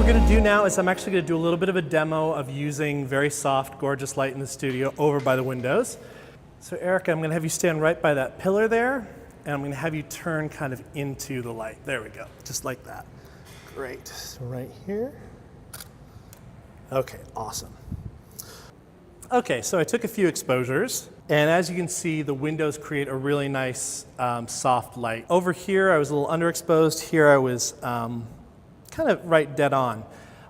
we're going to do now is I'm actually going to do a little bit of a demo of using very soft, gorgeous light in the studio over by the windows. So Erica, I'm going to have you stand right by that pillar there, and I'm going to have you turn kind of into the light. There we go, just like that. Great. So right here. Okay, awesome. Okay, so I took a few exposures, and as you can see, the windows create a really nice soft light. Over here, I was a little underexposed. Here, I was kind of right dead on.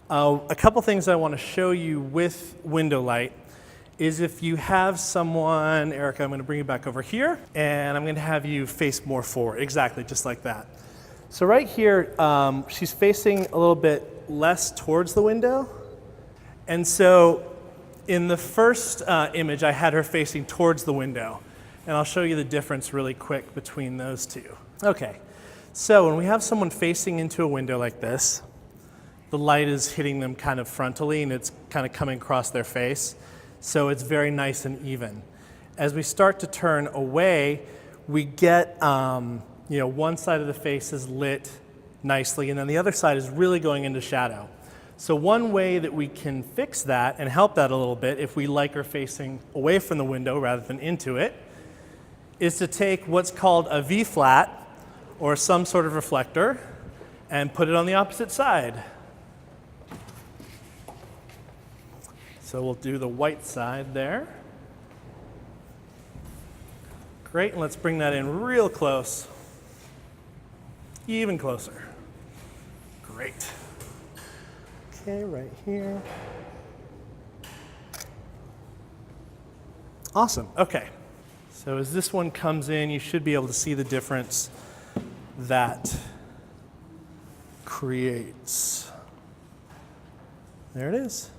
A couple things I want to show you with window light is if you have someone, Erica, I'm going to bring you back over here, and I'm going to have you face more forward. Exactly, just like that. So right here, she's facing a little bit less towards the window. And so in the first image, I had her facing towards the window. And I'll show you the difference really quick between those two. Okay, so when we have someone facing into a window like this, the light is hitting them kind of frontally and it's kind of coming across their face. So it's very nice and even. As we start to turn away, we get, one side of the face is lit nicely and then the other side is really going into shadow. So one way that we can fix that and help that a little bit, if we like her facing away from the window rather than into it, is to take what's called a V-flat or some sort of reflector and put it on the opposite side. So we'll do the white side there. Great, and let's bring that in real close. Even closer. Great. Okay, right here. Awesome, okay. So as this one comes in, you should be able to see the difference that creates. There it is.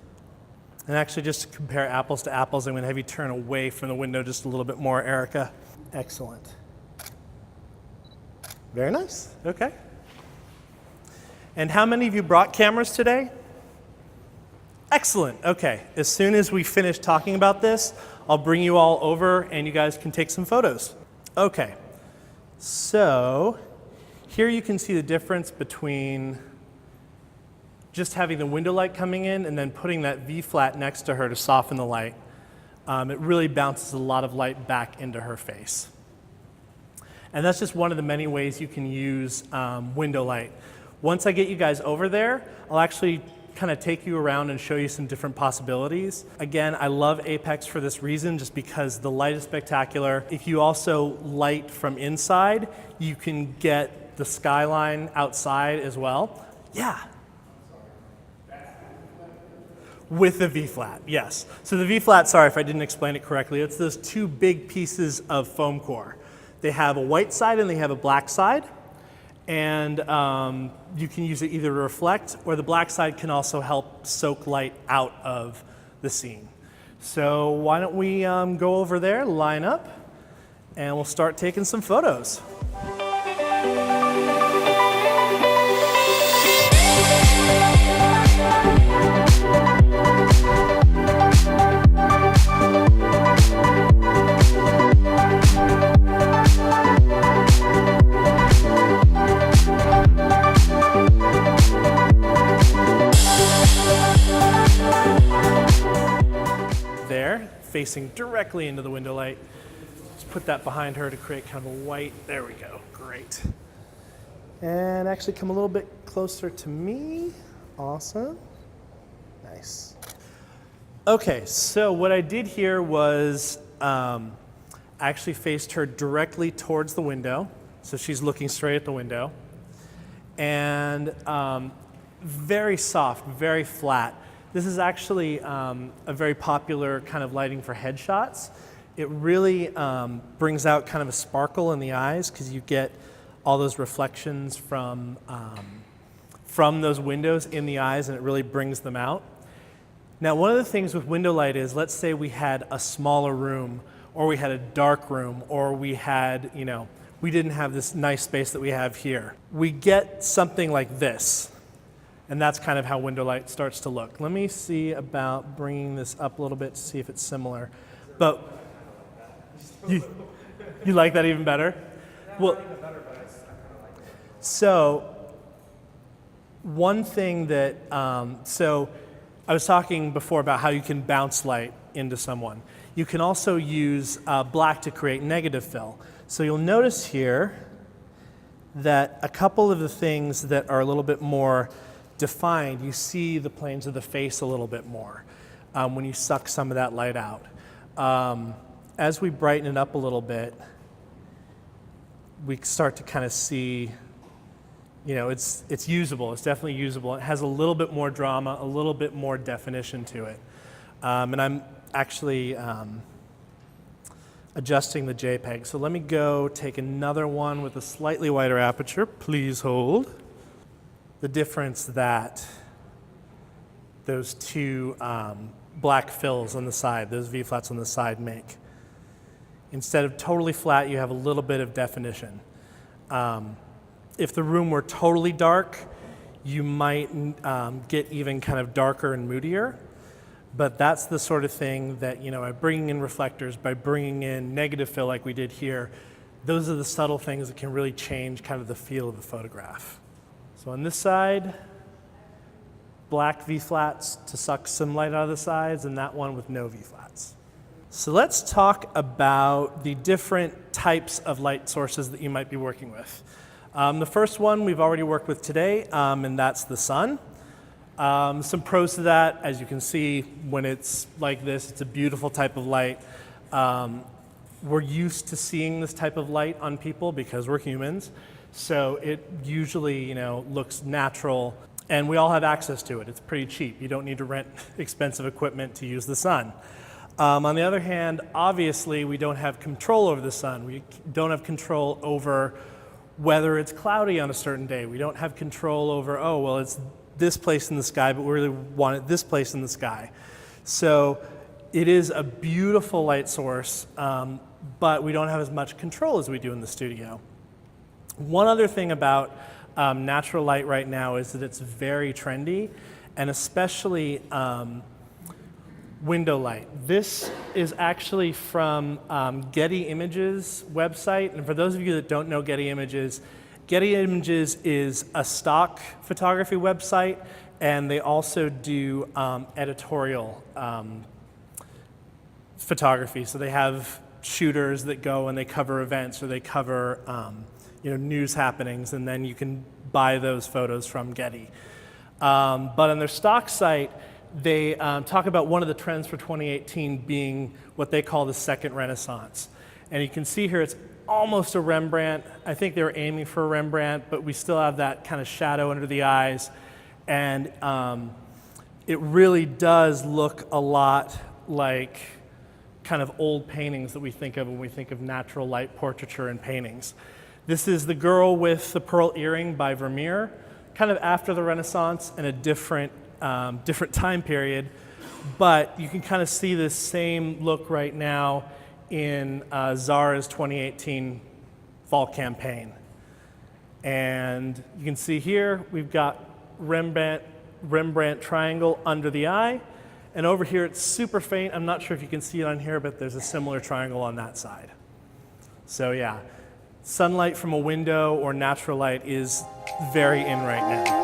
And actually, just to compare apples to apples, I'm going to have you turn away from the window just a little bit more, Erica. Excellent. Very nice. Okay. And how many of you brought cameras today? Excellent. Okay. As soon as we finish talking about this, I'll bring you all over and you guys can take some photos. Okay. So here you can see the difference between just having the window light coming in and then putting that V-flat next to her to soften the light. It really bounces a lot of light back into her face. And that's just one of the many ways you can use window light. Once I get you guys over there, I'll actually kind of take you around and show you some different possibilities. Again, I love Apex for this reason, just because the light is spectacular. If you also light from inside, you can get the skyline outside as well. Yeah. With the V-flat, yes. So the V-flat, sorry if I didn't explain it correctly, it's those two big pieces of foam core. They have a white side and they have a black side. And you can use it either to reflect, or the black side can also help soak light out of the scene. So why don't we go over there, line up, and we'll start taking some photos. There, facing directly into the window light. Just put that behind her to create kind of a white. There we go. Great. And actually come a little bit closer to me. Awesome. Nice. Okay, so what I did here was actually faced her directly towards the window. So she's looking straight at the window. And very soft, very flat. This is actually a very popular kind of lighting for headshots. It really brings out kind of a sparkle in the eyes because you get all those reflections from those windows in the eyes, and it really brings them out. Now, one of the things with window light is, let's say we had a smaller room, or we had a dark room, or we had, we didn't have this nice space that we have here. We get something like this. And that's kind of how window light starts to look. Let me see about bringing this up a little bit to see if it's similar. But you like that even better? Well, so One thing that, so I was talking before about how you can bounce light into someone. You can also use black to create negative fill. So you'll notice here that a couple of the things that are a little bit more defined, you see the planes of the face a little bit more when you suck some of that light out. As we brighten it up a little bit, we start to kind of see, you know, it's usable. It's definitely usable. It has a little bit more drama, a little bit more definition to it. And I'm actually adjusting the JPEG. So let me go take another one with a slightly wider aperture. Please hold. The difference that those two black fills on the side, those V-flats on the side make. Instead of totally flat, you have a little bit of definition. If the room were totally dark, you might get even kind of darker and moodier. But that's the sort of thing that, you know, by bringing in reflectors, by bringing in negative fill like we did here, those are the subtle things that can really change kind of the feel of the photograph. So on this side, black V-flats to suck some light out of the sides, and that one with no V-flats. So let's talk about the different types of light sources that you might be working with. The first one we've already worked with today, and that's the sun. Some pros to that, as you can see, when it's like this, it's a beautiful type of light. We're used to seeing this type of light on people because we're humans, so it usually, you know, looks natural, and we all have access to it. It's pretty cheap. You don't need to rent expensive equipment to use the sun. On the other hand, obviously, we don't have control over the sun. We don't have control over whether it's cloudy on a certain day. We don't have control over, oh, well, it's this place in the sky, but we really want it this place in the sky. So it is a beautiful light source, but we don't have as much control as we do in the studio. One other thing about natural light right now is that it's very trendy, and especially window light. This is actually from Getty Images website, and for those of you that don't know Getty Images is a stock photography website, and they also do editorial photography. So they have shooters that go and they cover events, or they cover you know, news happenings, and then you can buy those photos from Getty. But on their stock site, they talk about one of the trends for 2018 being what they call the second Renaissance. And you can see here it's almost a Rembrandt. I think they were aiming for a Rembrandt, but we still have that kind of shadow under the eyes. And it really does look a lot like kind of old paintings that we think of when we think of natural light portraiture and paintings. This is The Girl with the Pearl Earring by Vermeer, kind of after the Renaissance in a different time period. But you can kind of see this same look right now in Zara's 2018 fall campaign. And you can see here, we've got Rembrandt triangle under the eye. And over here, it's super faint. I'm not sure if you can see it on here, but there's a similar triangle on that side. So yeah, sunlight from a window or natural light is very in right now.